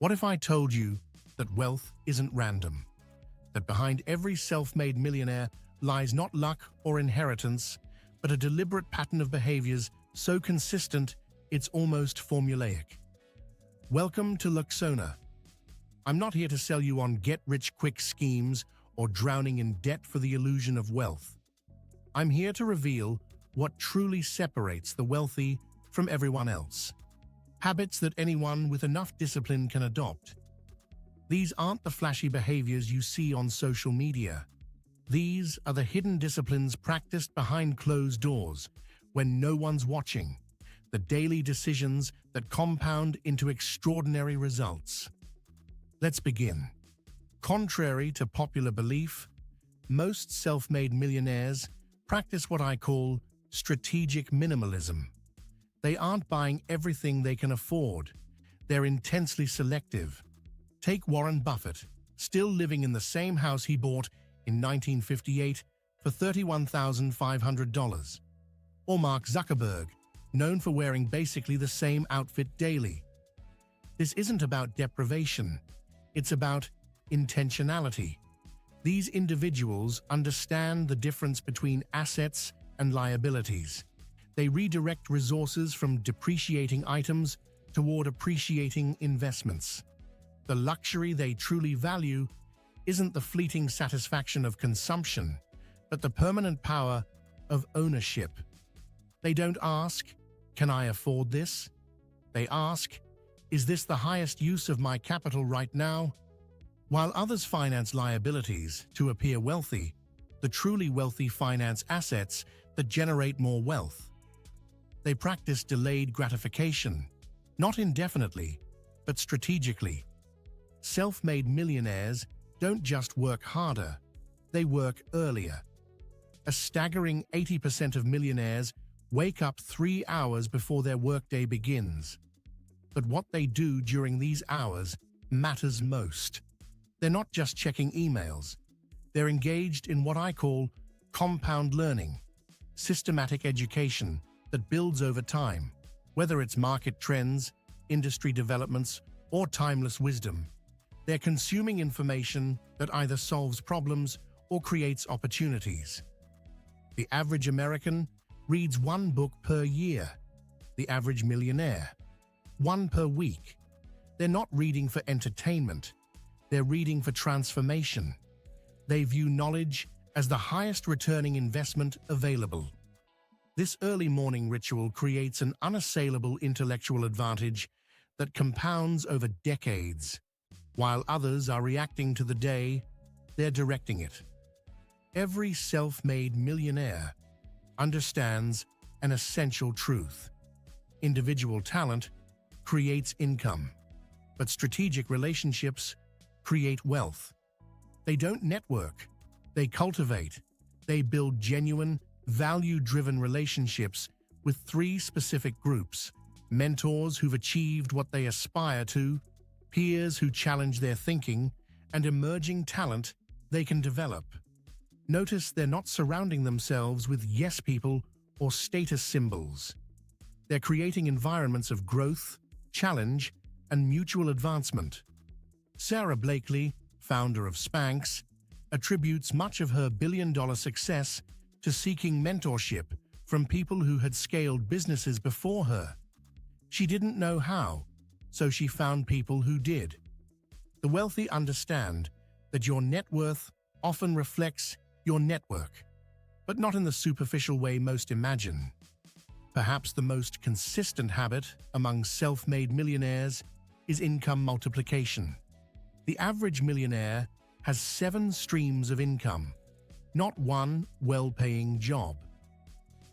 What if I told you that wealth isn't random? That behind every self-made millionaire lies not luck or inheritance, but a deliberate pattern of behaviors so consistent it's almost formulaic. Welcome to Luxona. I'm not here to sell you on get-rich-quick schemes or drowning in debt for the illusion of wealth. I'm here to reveal what truly separates the wealthy from everyone else. Habits that anyone with enough discipline can adopt. These aren't the flashy behaviors you see on social media. These are the hidden disciplines practiced behind closed doors, when no one's watching. The daily decisions that compound into extraordinary results. Let's begin. Contrary to popular belief, most self-made millionaires practice what I call strategic minimalism. They aren't buying everything they can afford. They're intensely selective. Take Warren Buffett, still living in the same house he bought in 1958 for $31,500. Or Mark Zuckerberg, known for wearing basically the same outfit daily. This isn't about deprivation. It's about intentionality. These individuals understand the difference between assets and liabilities. They redirect resources from depreciating items toward appreciating investments. The luxury they truly value isn't the fleeting satisfaction of consumption, but the permanent power of ownership. They don't ask, "Can I afford this?" They ask, "Is this the highest use of my capital right now?" While others finance liabilities to appear wealthy, the truly wealthy finance assets that generate more wealth. They practice delayed gratification, not indefinitely, but strategically. Self-made millionaires don't just work harder, they work earlier. A staggering 80% of millionaires wake up 3 hours before their workday begins. But what they do during these hours matters most. They're not just checking emails. They're engaged in what I call compound learning, systematic education that builds over time, whether it's market trends, industry developments, or timeless wisdom. They're consuming information that either solves problems or creates opportunities. The average American reads 1 book per year. The average millionaire, 1 per week. They're not reading for entertainment. They're reading for transformation. They view knowledge as the highest returning investment available. This early morning ritual creates an unassailable intellectual advantage that compounds over decades. While others are reacting to the day, they're directing it. Every self-made millionaire understands an essential truth. Individual talent creates income, but strategic relationships create wealth. They don't network, they cultivate. They build genuine, value-driven relationships with 3 specific groups: mentors who've achieved what they aspire to, peers who challenge their thinking, and emerging talent they can develop. Notice they're not surrounding themselves with yes people or status symbols. They're creating environments of growth, challenge, and mutual advancement. Sarah Blakely, founder of Spanx, attributes much of her billion-dollar success to seeking mentorship from people who had scaled businesses before her. She didn't know how, so she found people who did. The wealthy understand that your net worth often reflects your network, but not in the superficial way most imagine. Perhaps the most consistent habit among self-made millionaires is income multiplication. The average millionaire has 7 streams of income, not one well-paying job.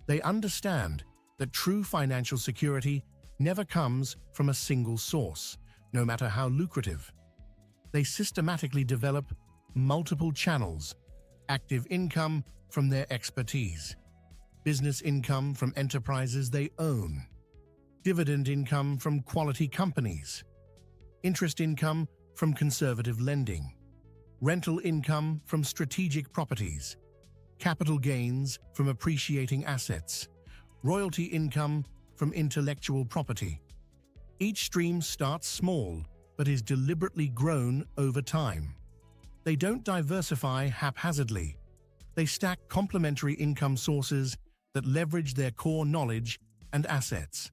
They understand that true financial security never comes from a single source, no matter how lucrative. They systematically develop multiple channels: active income from their expertise, business income from enterprises they own, dividend income from quality companies, interest income from conservative lending, rental income from strategic properties, capital gains from appreciating assets, royalty income from intellectual property. Each stream starts small, but is deliberately grown over time. They don't diversify haphazardly. They stack complementary income sources that leverage their core knowledge and assets.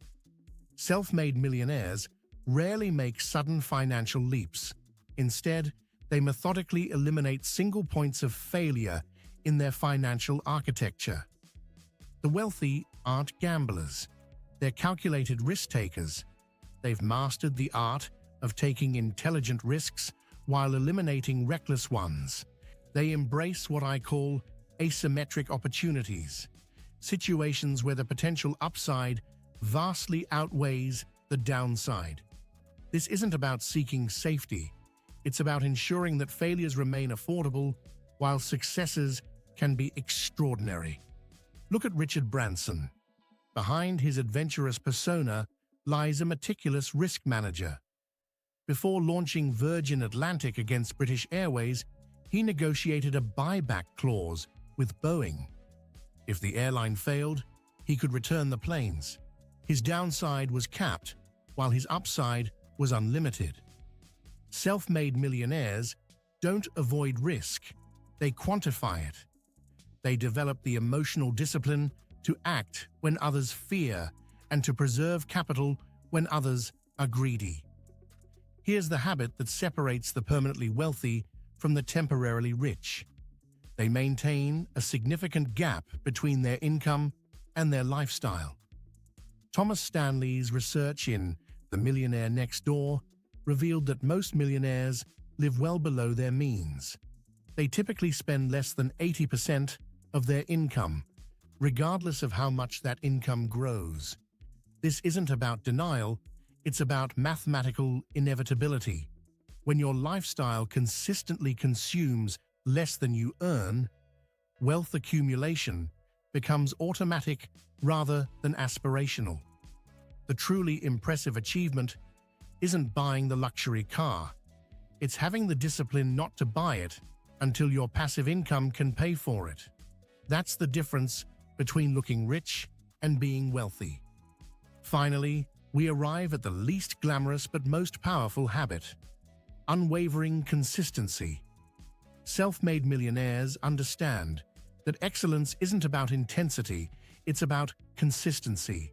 Self-made millionaires rarely make sudden financial leaps. Instead, they methodically eliminate single points of failure in their financial architecture. The wealthy aren't gamblers. They're calculated risk-takers. They've mastered the art of taking intelligent risks while eliminating reckless ones. They embrace what I call asymmetric opportunities, situations where the potential upside vastly outweighs the downside. This isn't about seeking safety. It's about ensuring that failures remain affordable while successes can be extraordinary. Look at Richard Branson. Behind his adventurous persona lies a meticulous risk manager. Before launching Virgin Atlantic against British Airways, he negotiated a buyback clause with Boeing. If the airline failed, he could return the planes. His downside was capped, while his upside was unlimited. Self-made millionaires don't avoid risk, they quantify it. They develop the emotional discipline to act when others fear and to preserve capital when others are greedy. Here's the habit that separates the permanently wealthy from the temporarily rich. They maintain a significant gap between their income and their lifestyle. Thomas Stanley's research in The Millionaire Next Door revealed that most millionaires live well below their means. They typically spend less than 80% of their income, regardless of how much that income grows. This isn't about denial, it's about mathematical inevitability. When your lifestyle consistently consumes less than you earn, wealth accumulation becomes automatic rather than aspirational. The truly impressive achievement isn't buying the luxury car. It's having the discipline not to buy it until your passive income can pay for it. That's the difference between looking rich and being wealthy. Finally, we arrive at the least glamorous but most powerful habit: unwavering consistency. Self-made millionaires understand that excellence isn't about intensity, it's about consistency.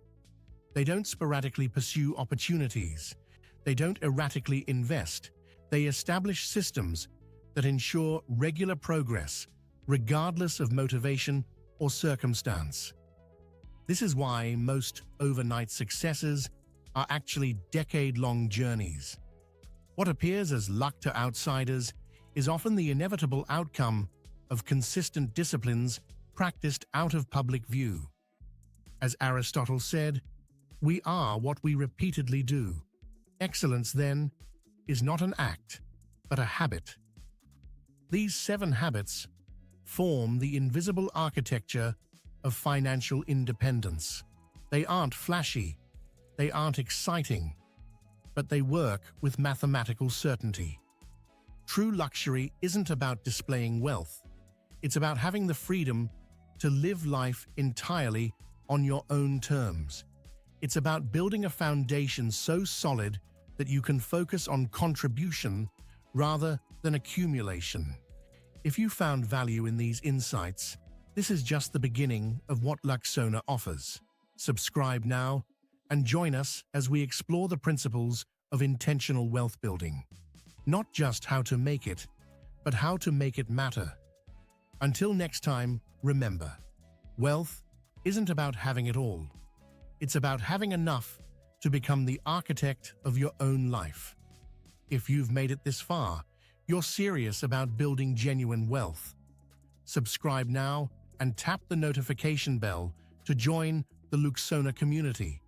They don't sporadically pursue opportunities. They don't erratically invest. They establish systems that ensure regular progress, regardless of motivation or circumstance. This is why most overnight successes are actually decade-long journeys. What appears as luck to outsiders is often the inevitable outcome of consistent disciplines practiced out of public view. As Aristotle said, "We are what we repeatedly do." Excellence, then, is not an act, but a habit. These 7 habits form the invisible architecture of financial independence. They aren't flashy, they aren't exciting, but they work with mathematical certainty. True luxury isn't about displaying wealth. It's about having the freedom to live life entirely on your own terms. It's about building a foundation so solid that you can focus on contribution rather than accumulation. If you found value in these insights, this is just the beginning of what Luxona offers. Subscribe now and join us as we explore the principles of intentional wealth building. Not just how to make it, but how to make it matter. Until next time, remember, wealth isn't about having it all. It's about having enough to become the architect of your own life. If you've made it this far, you're serious about building genuine wealth. Subscribe now and tap the notification bell to join the Luxona community.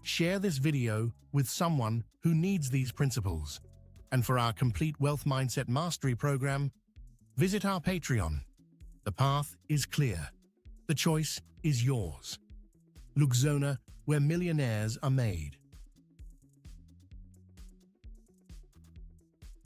Share this video with someone who needs these principles. And for our complete Wealth Mindset Mastery program, visit our Patreon. The path is clear. The choice is yours. Luxona, where millionaires are made.